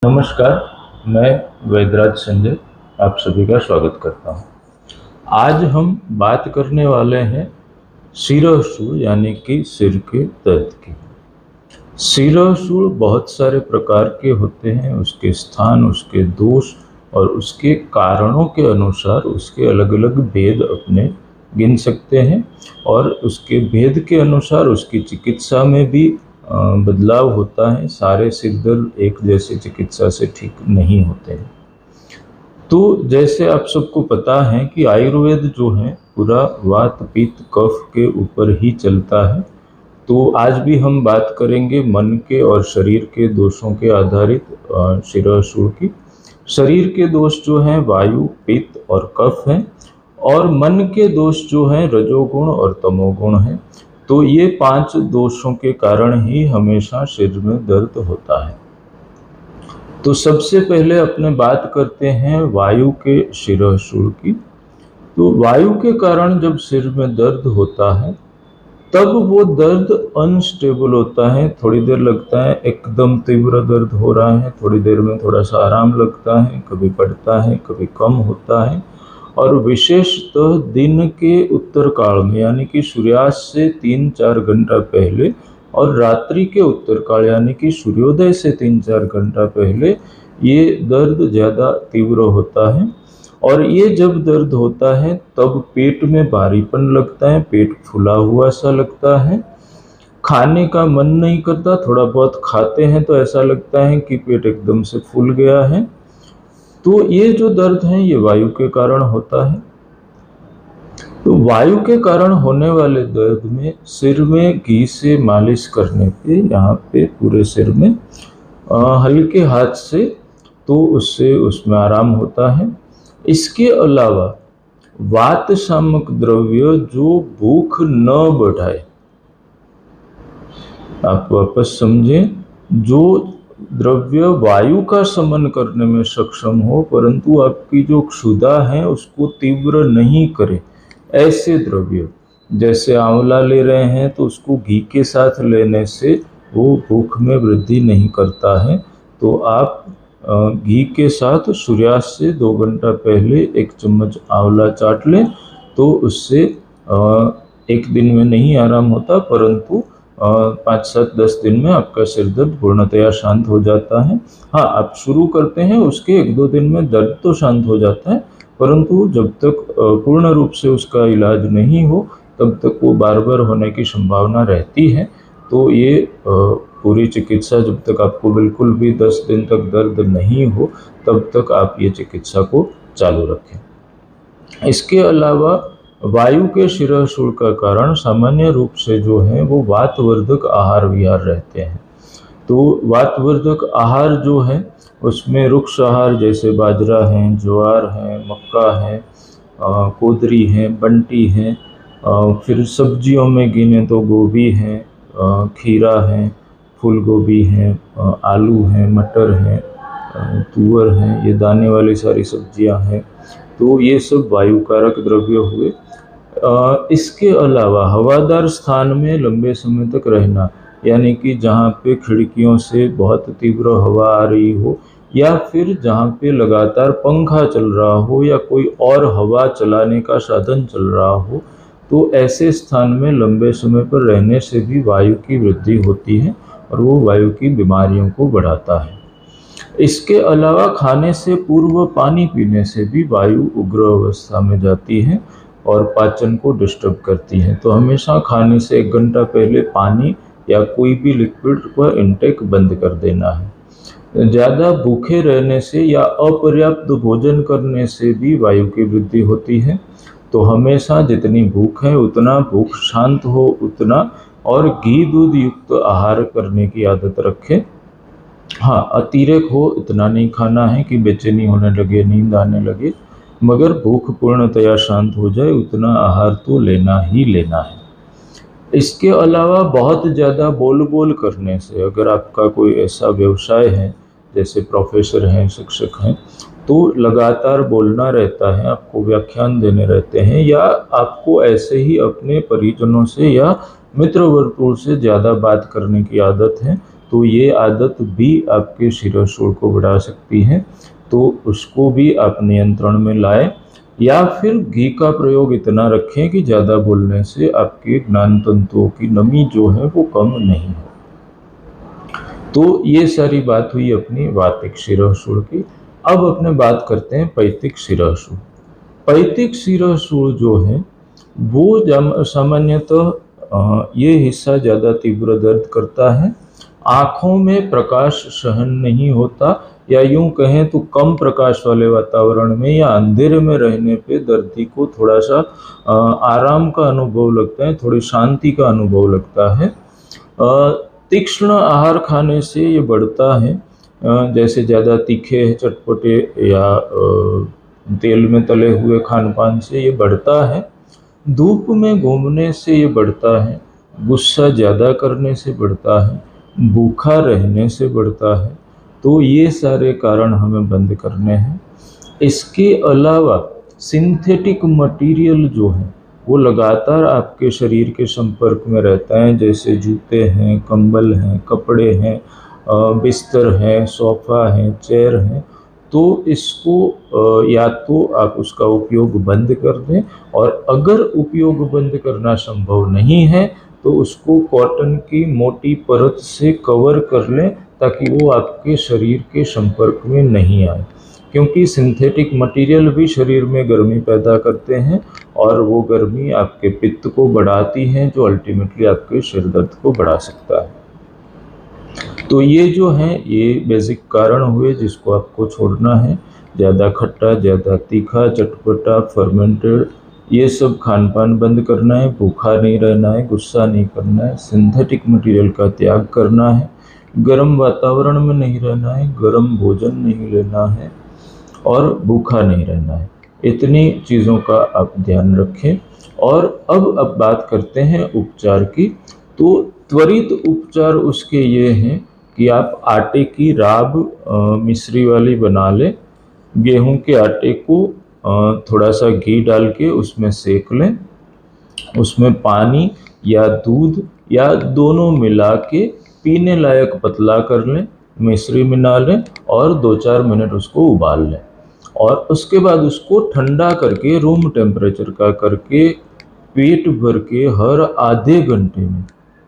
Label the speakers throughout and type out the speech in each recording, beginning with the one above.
Speaker 1: नमस्कार, मैं वैदराज संजय आप सभी का स्वागत करता हूँ। आज हम बात करने वाले हैं शिरोशूल यानी कि सिर के दर्द की। शिरोशूल बहुत सारे प्रकार के होते हैं, उसके स्थान, उसके दोष और उसके कारणों के अनुसार उसके अलग अलग भेद अपने गिन सकते हैं और उसके भेद के अनुसार उसकी चिकित्सा में भी बदलाव होता है। सारे सिर दर्द एक जैसे चिकित्सा से ठीक नहीं होते हैं। तो जैसे आप सबको पता है कि आयुर्वेद जो है पूरा वात पित्त कफ के ऊपर ही चलता है। तो आज भी हम बात करेंगे मन के और शरीर के दोषों के आधारित शिरोशूल की। शरीर के दोष जो हैं वायु पित्त और कफ हैं और मन के दोष जो हैं रजोगुण और तमोगुण हैं। तो ये 5 दोषों के कारण ही हमेशा सिर में दर्द होता है। तो सबसे पहले अपने बात करते हैं वायु के शिरोशूल की। तो वायु के कारण जब सिर में दर्द होता है तब वो दर्द अनस्टेबल होता है। थोड़ी देर लगता है एकदम तीव्र दर्द हो रहा है, थोड़ी देर में थोड़ा सा आराम लगता है, कभी बढ़ता है कभी कम होता है। और विशेषतः दिन के उत्तर काल में यानी कि सूर्यास्त से 3-4 घंटा पहले और रात्रि के उत्तर काल यानी कि सूर्योदय से 3-4 घंटा पहले ये दर्द ज़्यादा तीव्र होता है। और ये जब दर्द होता है तब पेट में भारीपन लगता है, पेट फूला हुआ सा लगता है, खाने का मन नहीं करता, थोड़ा बहुत खाते हैं तो ऐसा लगता है कि पेट एकदम से फूल गया है। तो ये जो दर्द है ये वायु के कारण होता है। तो वायु के कारण होने वाले दर्द में सिर में घी से मालिश करने पे यहाँ पे पूरे सिर में हल्के हाथ से तो उससे उसमें आराम होता है। इसके अलावा वात शामक द्रव्य जो भूख न बढ़ाए, आप वापस समझें, जो द्रव्य वायु का शमन करने में सक्षम हो परंतु आपकी जो क्षुधा है उसको तीव्र नहीं करे, ऐसे द्रव्य। जैसे आंवला ले रहे हैं तो उसको घी के साथ लेने से वो भूख में वृद्धि नहीं करता है। तो आप घी के साथ सूर्यास्त से 2 घंटा पहले 1 चम्मच आंवला चाट लें तो उससे एक दिन में नहीं आराम होता परंतु 5-7-10 दिन में आपका सिर दर्द पूर्णतया शांत हो जाता है। हाँ, आप शुरू करते हैं उसके 1-2 दिन में दर्द तो शांत हो जाता है परंतु जब तक पूर्ण रूप से उसका इलाज नहीं हो तब तक वो बार बार होने की संभावना रहती है। तो ये पूरी चिकित्सा जब तक आपको बिल्कुल भी 10 दिन तक दर्द नहीं हो तब तक आप ये चिकित्सा को चालू रखें। इसके अलावा वायु के शिरोशूल का कारण सामान्य रूप से जो है वो वातवर्धक आहार विहार रहते हैं। तो वातवर्धक आहार जो है उसमें रुक्ष आहार जैसे बाजरा है, ज्वार है, मक्का है, कोदरी है, बंटी है, फिर सब्जियों में गिने तो गोभी है, खीरा है, फूल गोभी है, आलू है, मटर है, तुअर है, ये दाने वाली सारी सब्जियां हैं। तो ये सब वायुकारक द्रव्य हुए। इसके अलावा हवादार स्थान में लंबे समय तक रहना यानी कि जहाँ पे खिड़कियों से बहुत तीव्र हवा आ रही हो या फिर जहाँ पे लगातार पंखा चल रहा हो या कोई और हवा चलाने का साधन चल रहा हो, तो ऐसे स्थान में लंबे समय पर रहने से भी वायु की वृद्धि होती है और वो वायु की बीमारियों को बढ़ाता है। इसके अलावा खाने से पूर्व पानी पीने से भी वायु उग्र अवस्था में जाती है और पाचन को डिस्टर्ब करती है। तो हमेशा खाने से 1 घंटा पहले पानी या कोई भी लिक्विड का इंटेक बंद कर देना है। ज़्यादा भूखे रहने से या अपर्याप्त भोजन करने से भी वायु की वृद्धि होती है। तो हमेशा जितनी भूख है उतना, भूख शांत हो उतना, और घी दूध युक्त आहार करने की आदत रखें। हाँ, अतिरेक हो इतना नहीं खाना है कि बेचैनी होने लगे, नींद आने लगे, मगर भूख पूर्णतया शांत हो जाए उतना आहार तो लेना ही लेना है। इसके अलावा बहुत ज़्यादा बोल बोल करने से, अगर आपका कोई ऐसा व्यवसाय है जैसे प्रोफेसर हैं, शिक्षक हैं, तो लगातार बोलना रहता है, आपको व्याख्यान देने रहते हैं या आपको ऐसे ही अपने परिजनों से या मित्र वर्तुल से ज़्यादा बात करने की आदत है, तो ये आदत भी आपके शिरोशूल को बढ़ा सकती है, तो उसको भी आप नियंत्रण में लाएं। या फिर घी का प्रयोग इतना रखें कि ज़्यादा बोलने से आपके ज्ञान तंतुओं की नमी जो है वो कम नहीं हो। तो ये सारी बात हुई अपनी वातिक शिरोशूल की। अब अपने बात करते हैं पैतिक शिरोशूल। पैतिक शिरोशूल जो है वो सामान्यतः ये हिस्सा ज़्यादा तीव्र दर्द करता है। आँखों में प्रकाश सहन नहीं होता, या यूं कहें तो कम प्रकाश वाले वातावरण में या अंधेरे में रहने पे दर्दी को थोड़ा सा आराम का अनुभव लगता है, थोड़ी शांति का अनुभव लगता है। तीक्ष्ण आहार खाने से ये बढ़ता है, जैसे ज़्यादा तीखे चटपटे या तेल में तले हुए खान पान से ये बढ़ता है। धूप में घूमने से ये बढ़ता है, गुस्सा ज़्यादा करने से बढ़ता है, भूखा रहने से बढ़ता है। तो ये सारे कारण हमें बंद करने हैं। इसके अलावा सिंथेटिक मटेरियल जो है वो लगातार आपके शरीर के संपर्क में रहता है, जैसे जूते हैं, कंबल हैं, कपड़े हैं, बिस्तर है, सोफ़ा है, चेयर है। तो इसको या तो आप उसका उपयोग बंद कर दें, और अगर उपयोग बंद करना संभव नहीं है तो उसको कॉटन की मोटी परत से कवर कर लें, ताकि वो आपके शरीर के संपर्क में नहीं आए। क्योंकि सिंथेटिक मटेरियल भी शरीर में गर्मी पैदा करते हैं, और वो गर्मी आपके पित्त को बढ़ाती है, जो अल्टीमेटली आपके सिर दर्द को बढ़ा सकता है। तो ये जो हैं ये बेसिक कारण हुए जिसको आपको छोड़ना है। ज़्यादा खट्टा, ज़्यादा तीखा, चटपटा, फर्मेंटेड, ये सब खान पान बंद करना है। भूखा नहीं रहना है, गुस्सा नहीं करना है, सिंथेटिक मटेरियल का त्याग करना है, गर्म वातावरण में नहीं रहना है, गर्म भोजन नहीं लेना है, और भूखा नहीं रहना है। इतनी चीज़ों का आप ध्यान रखें। और अब बात करते हैं उपचार की। तो त्वरित उपचार उसके ये हैं कि आप आटे की राब मिश्री वाली बना लें। गेहूं के आटे को थोड़ा सा घी डाल के उसमें सेक लें, उसमें पानी या दूध या दोनों मिला के पीने लायक पतला कर लें, मिश्री मिला लें और 2-4 मिनट उसको उबाल लें। और उसके बाद उसको ठंडा करके रूम टेम्परेचर का करके पेट भर के हर आधे घंटे में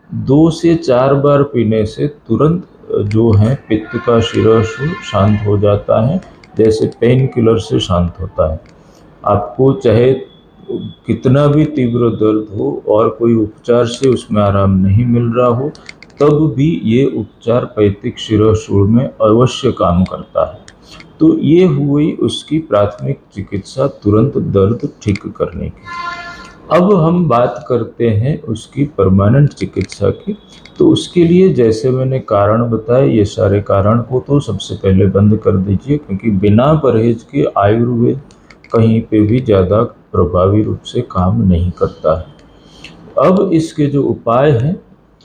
Speaker 1: 2 से 4 बार पीने से तुरंत जो है पित्त का शिरोशूल शांत हो जाता है, जैसे पेन किलर से शांत होता है। आपको चाहे कितना भी तीव्र दर्द हो और कोई उपचार से उसमें आराम नहीं मिल रहा हो, तब भी ये उपचार पैतिक शिरोशूल में अवश्य काम करता है। तो ये हुई उसकी प्राथमिक चिकित्सा तुरंत दर्द ठीक करने की। अब हम बात करते हैं उसकी परमानेंट चिकित्सा की। तो उसके लिए जैसे मैंने कारण बताए, ये सारे कारण को तो सबसे पहले बंद कर दीजिए, क्योंकि बिना परहेज के आयुर्वेद कहीं पे भी ज़्यादा प्रभावी रूप से काम नहीं करता है। अब इसके जो उपाय हैं,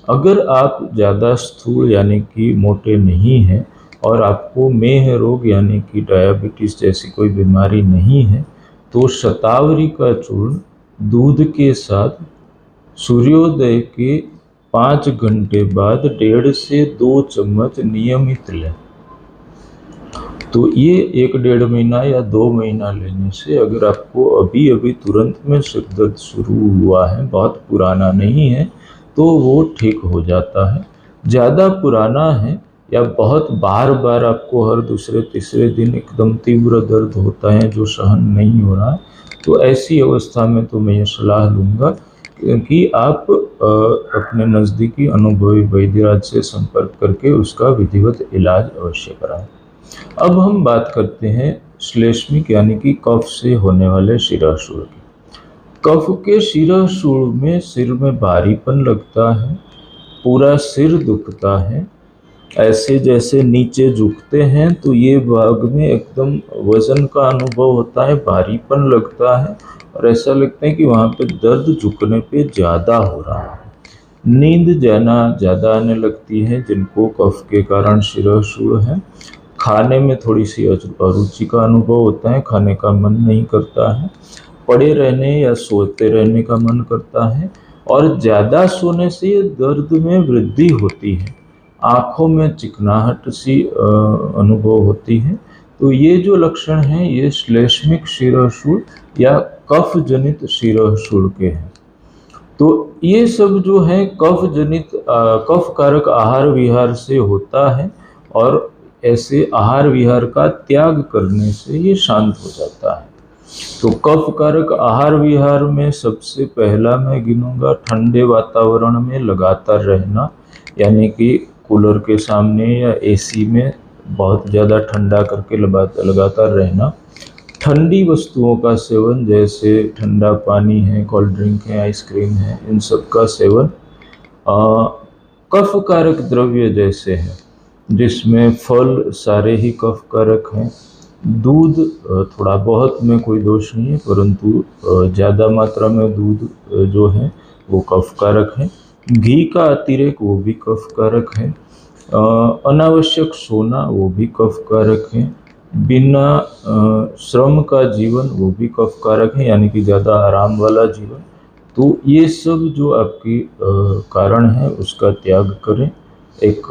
Speaker 1: अगर आप ज़्यादा स्थूल यानी कि मोटे नहीं हैं और आपको मेह रोग यानी कि डायबिटीज़ जैसी कोई बीमारी नहीं है, तो शतावरी का चूर्ण दूध के साथ सूर्योदय के 5 घंटे बाद 1.5 से 2 चम्मच नियमित लें। तो ये 1-1.5 महीना या 2 महीना लेने से, अगर आपको अभी अभी तुरंत में सिर दर्द शुरू हुआ है, बहुत पुराना नहीं है, तो वो ठीक हो जाता है। ज़्यादा पुराना है या बहुत बार बार आपको हर दूसरे तीसरे दिन एकदम तीव्र दर्द होता है जो सहन नहीं हो रहा है, तो ऐसी अवस्था में तो मैं ये सलाह लूँगा कि आप अपने नज़दीकी अनुभवी वैद्यराज से संपर्क करके उसका विधिवत इलाज अवश्य कराएं। अब हम बात करते हैं श्लेष्मिक यानी कि कफ से होने वाले शिरोशूल की। कफ के शिरोशूल में सिर में भारीपन लगता है, पूरा सिर दुखता है, ऐसे जैसे नीचे झुकते हैं तो ये भाग में एकदम वजन का अनुभव होता है, भारीपन लगता है, और ऐसा लगता है कि वहाँ पे दर्द झुकने पे ज़्यादा हो रहा है। नींद जाना ज़्यादा आने लगती है जिनको कफ के कारण शिरोशूल है। खाने में थोड़ी सी अरुचि का अनुभव होता है, खाने का मन नहीं करता है, पड़े रहने या सोते रहने का मन करता है, और ज़्यादा सोने से दर्द में वृद्धि होती है। आँखों में चिकनाहट सी अनुभव होती है। तो ये जो लक्षण हैं ये श्लेष्मिक शिरःशूल या कफ जनित शिरःशूल के हैं। तो ये सब जो है कफ जनित कफ कारक आहार विहार से होता है और ऐसे आहार विहार का त्याग करने से ये शांत हो जाता है। तो कफ कारक आहार विहार में सबसे पहला मैं गिनूंगा ठंडे वातावरण में लगातार रहना, यानी कि कूलर के सामने या एसी में बहुत ज़्यादा ठंडा करके लगातार रहना। ठंडी वस्तुओं का सेवन जैसे ठंडा पानी है, कोल्ड ड्रिंक है, आइसक्रीम है, इन सब का सेवन। कफ कारक द्रव्य जैसे हैं जिसमें फल सारे ही कफ कारक हैं। दूध थोड़ा बहुत में कोई दोष नहीं है, परंतु ज़्यादा मात्रा में दूध जो है वो कफ कारक है। घी का अतिरेक वो भी कफ कारक है। अनावश्यक सोना वो भी कफ कारक है। बिना श्रम का जीवन वो भी कफ कारक है, यानी कि ज़्यादा आराम वाला जीवन। तो ये सब जो आपकी कारण है उसका त्याग करें। एक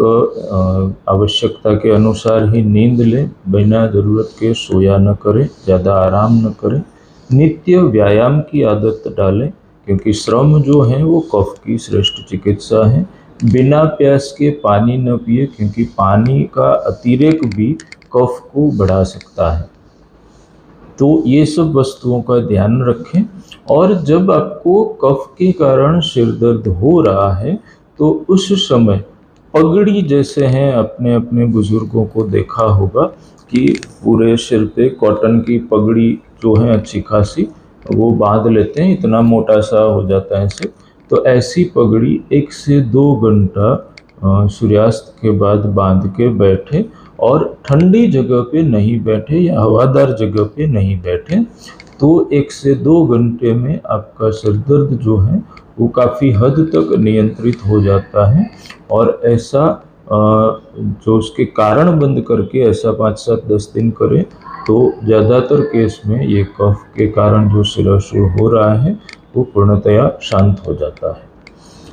Speaker 1: आवश्यकता के अनुसार ही नींद लें, बिना ज़रूरत के सोया न करें, ज़्यादा आराम न करें। नित्य व्यायाम की आदत डालें, क्योंकि श्रम जो है वो कफ की श्रेष्ठ चिकित्सा है। बिना प्यास के पानी न पिए, क्योंकि पानी का अतिरेक भी कफ को बढ़ा सकता है। तो ये सब वस्तुओं का ध्यान रखें। और जब आपको कफ के कारण सिर दर्द हो रहा है तो उस समय पगड़ी जैसे हैं, अपने अपने बुजुर्गों को देखा होगा कि पूरे सिर पे कॉटन की पगड़ी जो है अच्छी खासी वो बांध लेते हैं, इतना मोटा सा हो जाता है सिर। तो ऐसी पगड़ी 1 से 2 घंटा सूर्यास्त के बाद बांध के बैठे और ठंडी जगह पे नहीं बैठे या हवादार जगह पे नहीं बैठे। तो 1 से 2 घंटे में आपका सिर दर्द जो है वो काफ़ी हद तक नियंत्रित हो जाता है। और ऐसा जो उसके कारण बंद करके ऐसा 5, 7, 10 दिन करें तो ज़्यादातर केस में ये कफ के कारण जो शिरःशूल हो रहा है वो पूर्णतया शांत हो जाता है।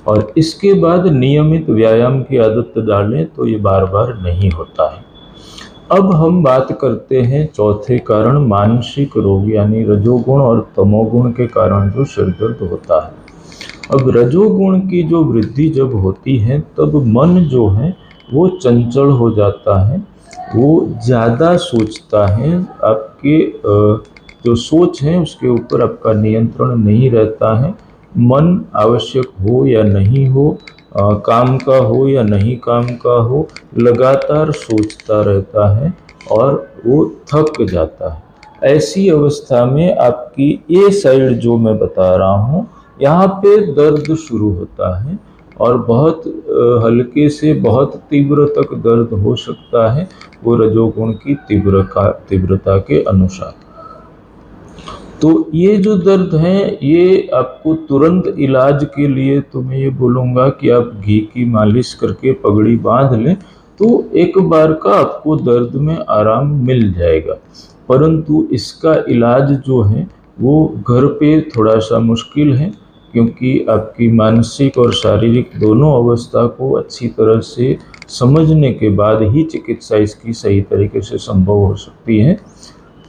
Speaker 1: और इसके बाद नियमित व्यायाम की आदत डालें तो ये बार बार नहीं होता है। अब हम बात करते हैं चौथे कारण, मानसिक रोग, यानी रजोगुण और तमोगुण के कारण जो सिर दर्द होता है। अब रजोगुण की जो वृद्धि जब होती है तब मन जो है वो चंचल हो जाता है, वो ज़्यादा सोचता है। आपके जो सोच है उसके ऊपर आपका नियंत्रण नहीं रहता है। मन आवश्यक हो या नहीं हो, काम का हो या नहीं काम का हो, लगातार सोचता रहता है और वो थक जाता है। ऐसी अवस्था में आपकी ये साइड जो मैं बता रहा हूँ यहाँ पे दर्द शुरू होता है और बहुत हल्के से बहुत तीव्र तक दर्द हो सकता है, वो रजोगुण की तीव्रता के अनुसार। तो ये जो दर्द है ये आपको तुरंत इलाज के लिए तो मैं ये बोलूँगा कि आप घी की मालिश करके पगड़ी बांध लें तो एक बार का आपको दर्द में आराम मिल जाएगा। परंतु इसका इलाज जो है वो घर पे थोड़ा सा मुश्किल है, क्योंकि आपकी मानसिक और शारीरिक दोनों अवस्था को अच्छी तरह से समझने के बाद ही चिकित्सा इसकी सही तरीके से संभव हो सकती है।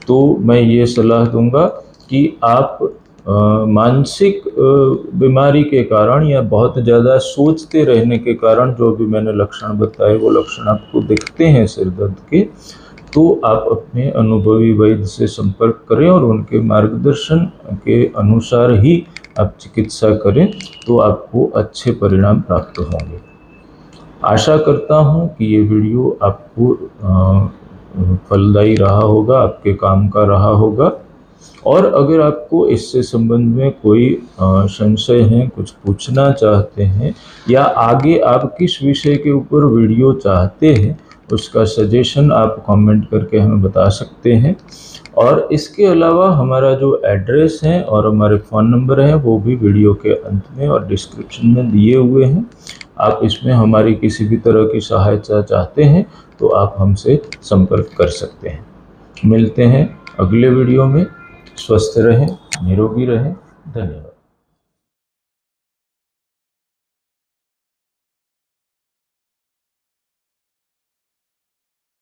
Speaker 1: तो मैं ये सलाह दूंगा कि आप मानसिक बीमारी के कारण या बहुत ज़्यादा सोचते रहने के कारण जो भी मैंने लक्षण बताए वो लक्षण आपको दिखते हैं सिर दर्द के, तो आप अपने अनुभवी वैद्य से संपर्क करें और उनके मार्गदर्शन के अनुसार ही आप चिकित्सा करें तो आपको अच्छे परिणाम प्राप्त होंगे। आशा करता हूँ कि ये वीडियो आपको फलदायी रहा होगा, आपके काम का रहा होगा। और अगर आपको इससे संबंध में कोई संशय है, कुछ पूछना चाहते हैं या आगे आप किस विषय के ऊपर वीडियो चाहते हैं उसका सजेशन आप कमेंट करके हमें बता सकते हैं। और इसके अलावा हमारा जो एड्रेस है और हमारे फ़ोन नंबर हैं वो भी वीडियो के अंत में और डिस्क्रिप्शन में दिए हुए हैं। आप इसमें हमारी किसी भी तरह की सहायता चाहते हैं तो आप हमसे संपर्क कर सकते हैं। मिलते हैं अगले वीडियो में। स्वस्थ रहें, निरोगी रहें। धन्यवाद।